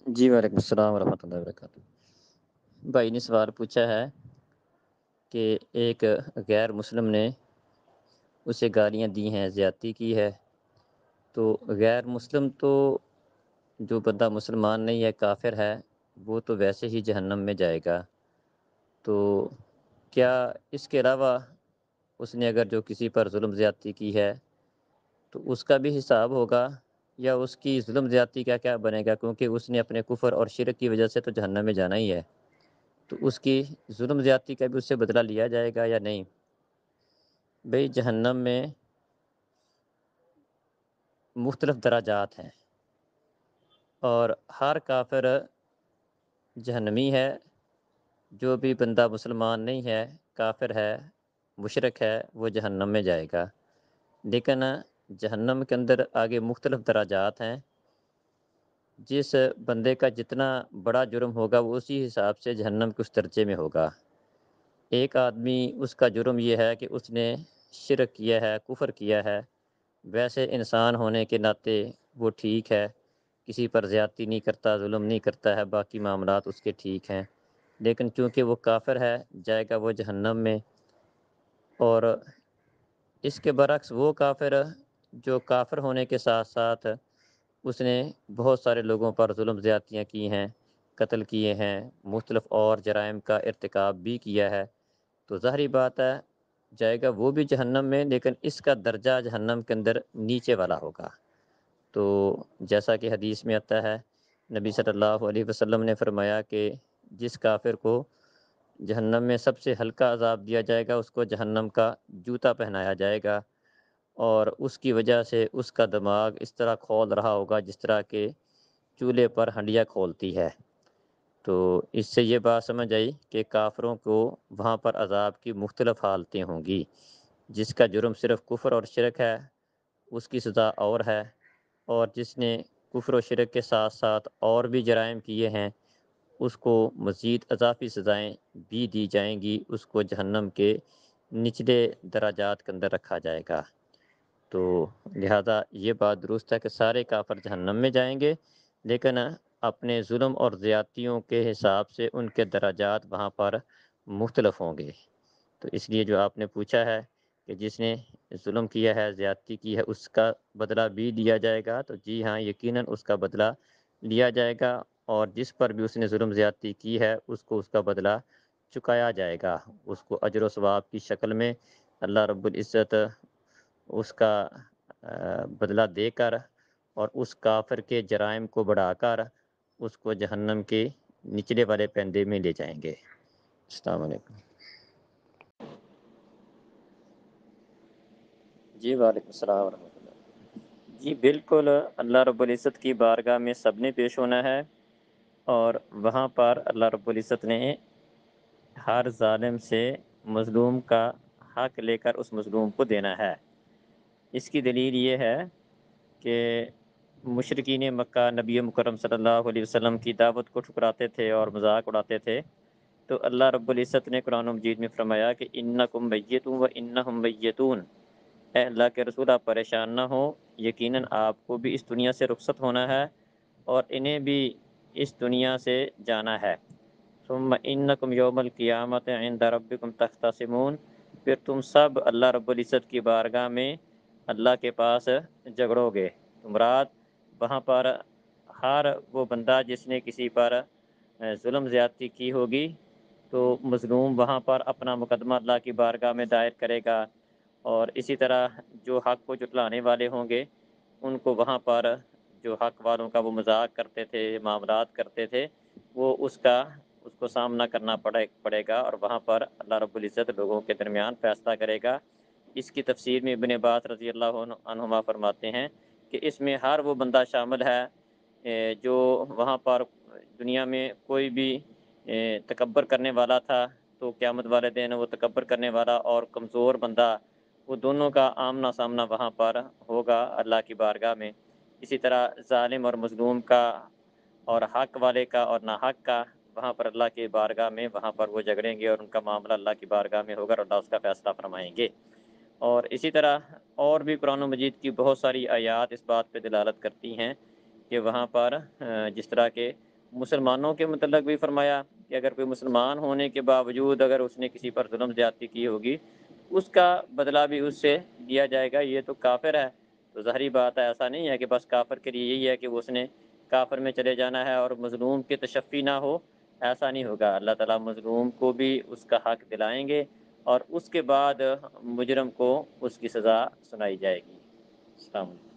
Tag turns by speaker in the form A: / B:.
A: جی وعلیکم السلام ورحمۃ اللہ وبرکاتہ۔ بھائی نے سوال پوچھا ہے کہ ایک غیر مسلم نے اسے گالیاں دی ہیں، زیادتی کی ہے، تو غیر مسلم تو جو بندہ مسلمان نہیں ہے، کافر ہے، وہ تو ویسے ہی جہنم میں جائے گا۔ تو کیا اس کے علاوہ اس نے اگر جو کسی پر ظلم زیادتی کی ہے تو اس کا بھی حساب ہوگا، یا اس کی ظلم زیادتی کا کیا بنے گا؟ کیونکہ اس نے اپنے کفر اور شرک کی وجہ سے تو جہنم میں جانا ہی ہے، تو اس کی ظلم زیادتی کا بھی اس سے بدلہ لیا جائے گا یا نہیں؟ بھئی جہنم میں مختلف درجات ہیں، اور ہر کافر جہنمی ہے، جو بھی بندہ مسلمان نہیں ہے، کافر ہے، مشرک ہے، وہ جہنم میں جائے گا۔ لیکن جہنم کے اندر آگے مختلف درجات ہیں، جس بندے کا جتنا بڑا جرم ہوگا وہ اسی حساب سے جہنم کے اس درجے میں ہوگا۔ ایک آدمی اس کا جرم یہ ہے کہ اس نے شرک کیا ہے، کفر کیا ہے، ویسے انسان ہونے کے ناطے وہ ٹھیک ہے، کسی پر زیادتی نہیں کرتا، ظلم نہیں کرتا ہے، باقی معاملات اس کے ٹھیک ہیں، لیکن چونکہ وہ کافر ہے جائے گا وہ جہنم میں۔ اور اس کے برعکس وہ کافر جو کافر ہونے کے ساتھ ساتھ اس نے بہت سارے لوگوں پر ظلم زیادتیاں کی ہیں، قتل کیے ہیں، مختلف اور جرائم کا ارتکاب بھی کیا ہے، تو ظاہری بات ہے جائے گا وہ بھی جہنم میں، لیکن اس کا درجہ جہنم کے اندر نیچے والا ہوگا۔ تو جیسا کہ حدیث میں آتا ہے، نبی صلی اللہ علیہ وسلم نے فرمایا کہ جس کافر کو جہنم میں سب سے ہلکا عذاب دیا جائے گا، اس کو جہنم کا جوتا پہنایا جائے گا، اور اس کی وجہ سے اس کا دماغ اس طرح کھول رہا ہوگا جس طرح کہ چولہے پر ہنڈیا کھولتی ہے۔ تو اس سے یہ بات سمجھ آئی کہ کافروں کو وہاں پر عذاب کی مختلف حالتیں ہوں گی۔ جس کا جرم صرف کفر اور شرک ہے اس کی سزا اور ہے، اور جس نے کفر و شرک کے ساتھ ساتھ اور بھی جرائم کیے ہیں اس کو مزید اضافی سزائیں بھی دی جائیں گی، اس کو جہنم کے نچلے درجات کے اندر رکھا جائے گا۔ تو لہذا یہ بات درست ہے کہ سارے کافر جہنم میں جائیں گے، لیکن اپنے ظلم اور زیادتیوں کے حساب سے ان کے درجات وہاں پر مختلف ہوں گے۔ تو اس لیے جو آپ نے پوچھا ہے کہ جس نے ظلم کیا ہے، زیادتی کی ہے، اس کا بدلہ بھی دیا جائے گا، تو جی ہاں، یقیناً اس کا بدلہ لیا جائے گا، اور جس پر بھی اس نے ظلم زیادتی کی ہے اس کو اس کا بدلہ چکایا جائے گا، اس کو اجر و ثواب کی شکل میں اللہ رب العزت اس کا بدلہ دے کر اور اس کافر کے جرائم کو بڑھا کر اس کو جہنم کے نچلے والے پیندے میں لے جائیں گے۔ السلام علیکم۔ جی وعلیکم السلام ورحمۃ اللہ۔ جی بالکل، اللہ رب العزت کی بارگاہ میں سب نے پیش ہونا ہے، اور وہاں پر اللہ رب العزت نے ہر ظالم سے مظلوم کا حق لے کر اس مظلوم کو دینا ہے۔ اس کی دلیل یہ ہے کہ مشرکین مکہ نبی مکرم صلی اللہ علیہ وسلم کی دعوت کو ٹھکراتے تھے اور مذاق اڑاتے تھے، تو اللہ رب العزت نے قرآن مجید میں فرمایا کہ انکم میتون و انہم میتون، اے اللہ کے رسول آپ پریشان نہ ہوں، یقیناً آپ کو بھی اس دنیا سے رخصت ہونا ہے اور انہیں بھی اس دنیا سے جانا ہے۔ ثم انکم یوم القیامت عند ربکم تختصمون، پھر تم سب اللہ رب العزت کی بارگاہ میں اللہ کے پاس جھگڑو گے۔ مراد وہاں پر ہر وہ بندہ جس نے کسی پر ظلم زیادتی کی ہوگی، تو مظلوم وہاں پر اپنا مقدمہ اللہ کی بارگاہ میں دائر کرے گا، اور اسی طرح جو حق کو جھٹلانے والے ہوں گے ان کو وہاں پر جو حق والوں کا وہ مذاق کرتے تھے، معاملات کرتے تھے، وہ اس کو سامنا کرنا پڑے گا، اور وہاں پر اللہ رب العزت لوگوں کے درمیان فیصلہ کرے گا۔ اس کی تفسیر میں ابن عباس رضی اللہ عنہما فرماتے ہیں کہ اس میں ہر وہ بندہ شامل ہے جو وہاں پر دنیا میں کوئی بھی تکبر کرنے والا تھا، تو قیامت والے دن وہ تکبر کرنے والا اور کمزور بندہ، وہ دونوں کا آمنا سامنا وہاں پر ہوگا اللہ کی بارگاہ میں۔ اسی طرح ظالم اور مظلوم کا، اور حق والے کا اور ناحق کا، وہاں پر اللہ کی بارگاہ میں وہاں پر وہ جھگڑیں گے، اور ان کا معاملہ اللہ کی بارگاہ میں ہوگا اور اللہ اس کا فیصلہ فرمائیں گے۔ اور اسی طرح اور بھی قرآن مجید کی بہت ساری آیات اس بات پہ دلالت کرتی ہیں کہ وہاں پر جس طرح کے مسلمانوں کے متعلق بھی فرمایا کہ اگر کوئی مسلمان ہونے کے باوجود اگر اس نے کسی پر ظلم زیادتی کی ہوگی اس کا بدلہ بھی اس سے دیا جائے گا، یہ تو کافر ہے۔ تو ظاہری بات ہے ایسا نہیں ہے کہ بس کافر کے لیے یہی ہے کہ وہ اس نے کافر میں چلے جانا ہے اور مظلوم کی تشفی نہ ہو، ایسا نہیں ہوگا۔ اللہ تعالیٰ مظلوم کو بھی اس کا حق دلائیں گے اور اس کے بعد مجرم کو اس کی سزا سنائی جائے گی۔ السلام علیکم۔